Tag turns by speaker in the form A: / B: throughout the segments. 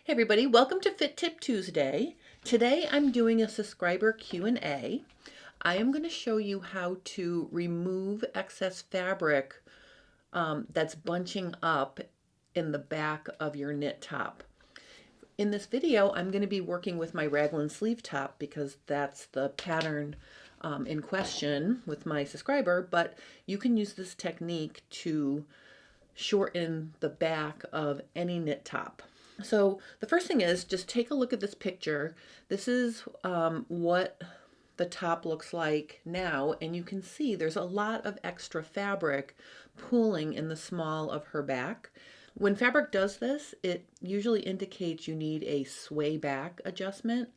A: Hey everybody, welcome to Fit Tip Tuesday. Today I'm doing a subscriber Q&A. I am going to show you how to remove excess fabric that's bunching up in the back of your knit top. In this video, I'm going to be working with my raglan sleeve top because that's the pattern in question with my subscriber, but you can use this technique to shorten the back of any knit top. So the first thing is just take a look at this picture. This is what the top looks like now, and you can see there's a lot of extra fabric pooling in the small of her back. When fabric does this, it usually indicates you need a sway back adjustment.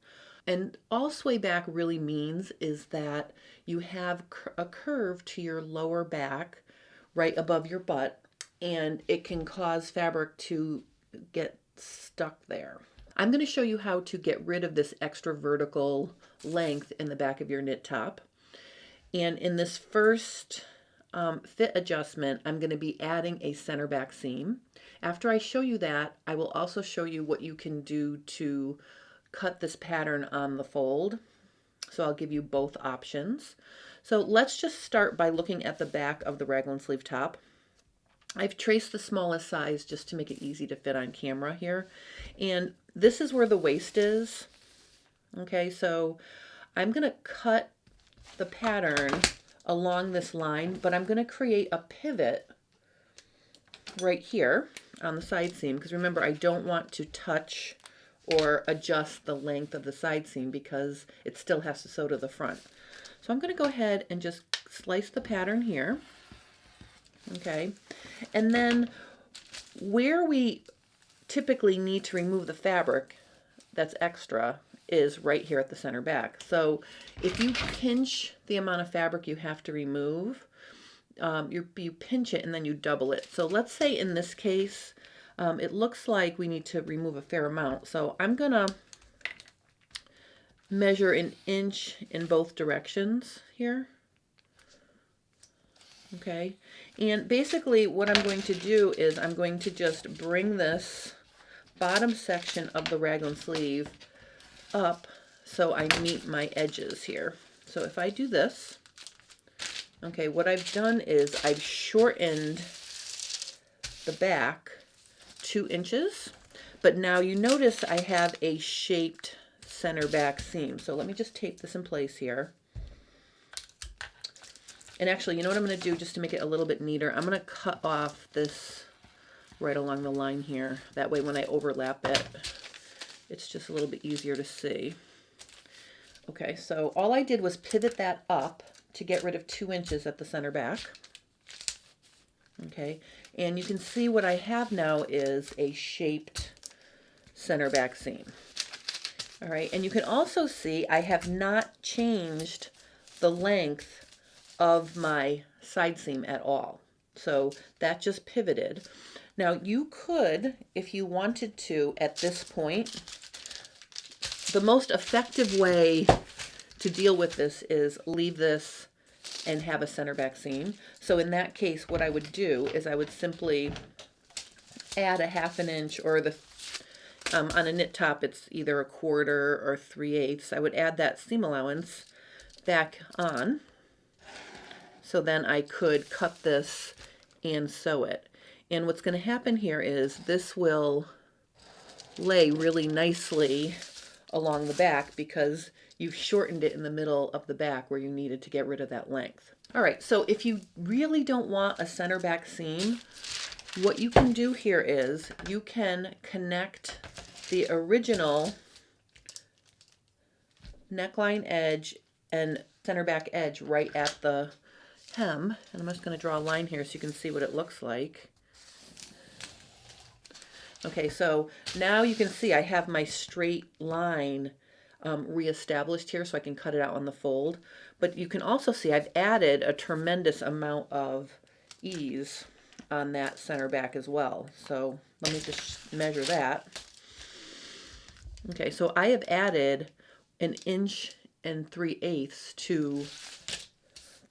A: And all sway back really means is that you have a curve to your lower back right above your butt, and it can cause fabric to get stuck there. I'm going to show you how to get rid of this extra vertical length in the back of your knit top. And in this first fit adjustment, I'm going to be adding a center back seam. After I show you that, I will also show you what you can do to cut this pattern on the fold. So I'll give you both options. So let's just start by looking at the back of the raglan sleeve top. I've traced the smallest size just to make it easy to fit on camera here. And this is where the waist is. Okay, so I'm going to cut the pattern along this line, but I'm going to create a pivot right here on the side seam, because remember, I don't want to touch or adjust the length of the side seam because it still has to sew to the front. So I'm going to go ahead and just slice the pattern here. Okay, and then where we typically need to remove the fabric that's extra is right here at the center back. So if you pinch the amount of fabric you have to remove, you pinch it and then you double it. So let's say in this case, it looks like we need to remove a fair amount. So I'm gonna measure an inch in both directions here. Okay, and basically what I'm going to do is I'm going to just bring this bottom section of the raglan sleeve up so I meet my edges here. So if I do this, okay, what I've done is I've shortened the back 2 inches, but now you notice I have a shaped center back seam. So let me just tape this in place here. And actually, you know what I'm going to do just to make it a little bit neater? I'm going to cut off this right along the line here. That way when I overlap it, it's just a little bit easier to see. Okay, so all I did was pivot that up to get rid of 2 inches at the center back. Okay, and you can see what I have now is a shaped center back seam. All right, and you can also see I have not changed the length of my side seam at all. So that just pivoted. Now you could, if you wanted to, at this point, the most effective way to deal with this is leave this and have a center back seam. So in that case, what I would do is I would simply add a 1/2 inch, or the on a knit top it's either 1/4 or 3/8. I would add that seam allowance back on. So then I could cut this and sew it. And what's going to happen here is this will lay really nicely along the back because you've shortened it in the middle of the back where you needed to get rid of that length. All right, so if you really don't want a center back seam, what you can do here is you can connect the original neckline edge and center back edge right at the hem, and I'm just going to draw a line here so you can see what it looks like. Okay, so now you can see I have my straight line reestablished here so I can cut it out on the fold, but you can also see I've added a tremendous amount of ease on that center back as well. So let me just measure that. Okay, so I have added 1 inch and 3/8 to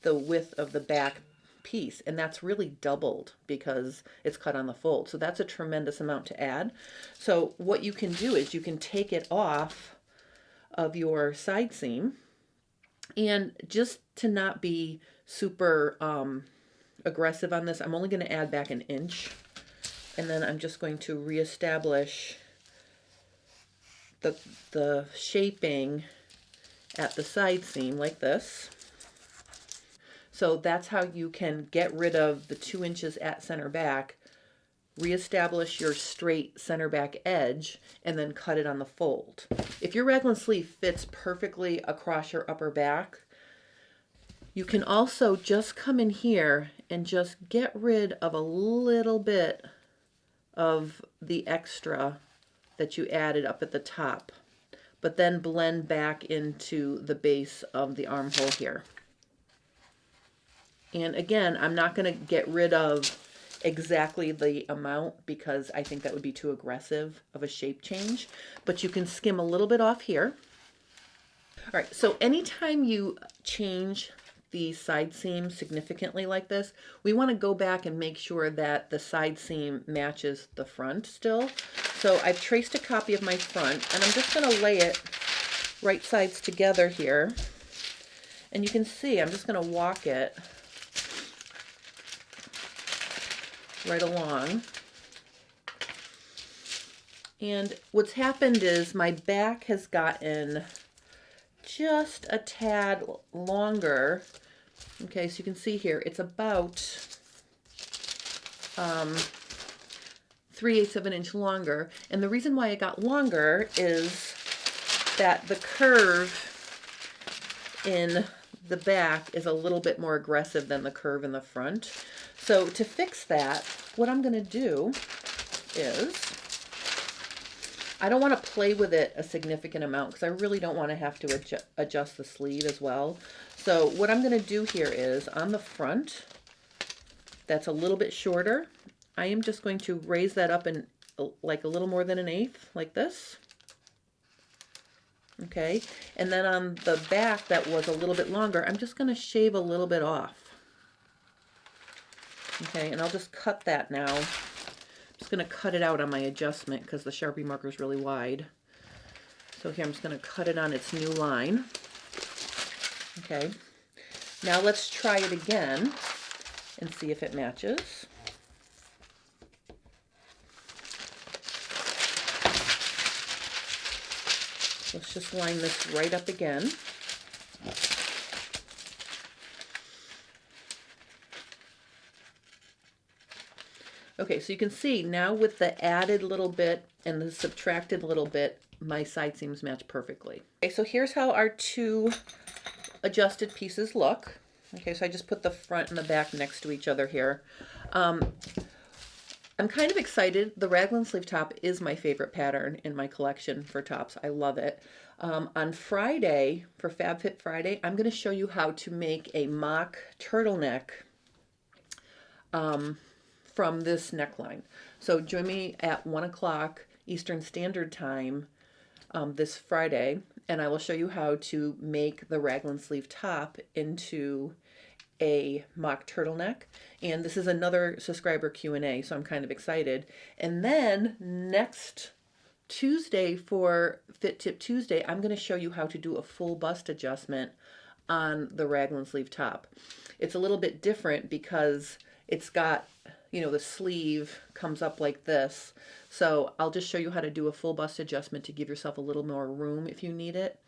A: the width of the back piece, and that's really doubled because it's cut on the fold. So that's a tremendous amount to add. So what you can do is you can take it off of your side seam, and just to not be super aggressive on this, I'm only going to add back 1 inch, and then I'm just going to reestablish the shaping at the side seam like this. So that's how you can get rid of the 2 inches at center back, reestablish your straight center back edge, and then cut it on the fold. If your raglan sleeve fits perfectly across your upper back, you can also just come in here and just get rid of a little bit of the extra that you added up at the top, but then blend back into the base of the armhole here. And again, I'm not going to get rid of exactly the amount because I think that would be too aggressive of a shape change, but you can skim a little bit off here. All right, so anytime you change the side seam significantly like this, we want to go back and make sure that the side seam matches the front still. So I've traced a copy of my front, and I'm just going to lay it right sides together here. And you can see I'm just going to walk it right along. And what's happened is my back has gotten just a tad longer. Okay, so you can see here it's about 3/8 of an inch longer. And the reason why it got longer is that the curve in the back is a little bit more aggressive than the curve in the front. So to fix that, what I'm going to do is, I don't want to play with it a significant amount because I really don't want to have to adjust the sleeve as well. So what I'm going to do here is, on the front, that's a little bit shorter, I am just going to raise that up in like a little more than 1/8, like this. Okay, and then on the back that was a little bit longer, I'm just going to shave a little bit off. Okay, and I'll just cut that now. I'm just going to cut it out on my adjustment because the Sharpie marker is really wide. So here I'm just going to cut it on its new line. Okay, now let's try it again and see if it matches. Let's just line this right up again. Okay, so you can see now with the added little bit and the subtracted little bit, my side seams match perfectly. Okay, so here's how our two adjusted pieces look. Okay, so I just put the front and the back next to each other here. I'm kind of excited. The raglan sleeve top is my favorite pattern in my collection for tops. I love it. On Friday, for FabFit Friday, I'm going to show you how to make a mock turtleneck from this neckline. So join me at 1 o'clock Eastern Standard Time this Friday, and I will show you how to make the raglan sleeve top into a mock turtleneck. And this is another subscriber Q&A, so I'm kind of excited. And then next Tuesday, for Fit Tip Tuesday, I'm going to show you how to do a full bust adjustment on the raglan sleeve top. It's a little bit different because it's got, you know, the sleeve comes up like this. So I'll just show you how to do a full bust adjustment to give yourself a little more room if you need it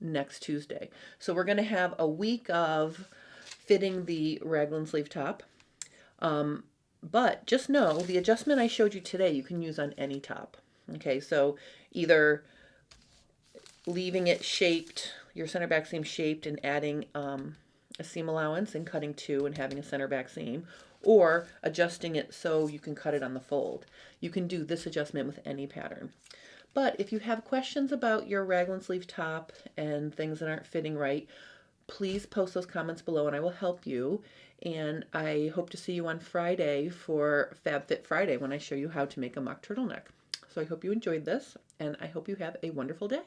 A: next Tuesday. So we're going to have a week of fitting the raglan sleeve top. But just know the adjustment I showed you today you can use on any top. Okay, so either leaving it shaped, your center back seam shaped, and adding a seam allowance and cutting 2 and having a center back seam, or adjusting it so you can cut it on the fold. You can do this adjustment with any pattern. But if you have questions about your raglan sleeve top and things that aren't fitting right, please post those comments below and I will help you. And I hope to see you on Friday for FabFit Friday when I show you how to make a mock turtleneck. So I hope you enjoyed this, and I hope you have a wonderful day.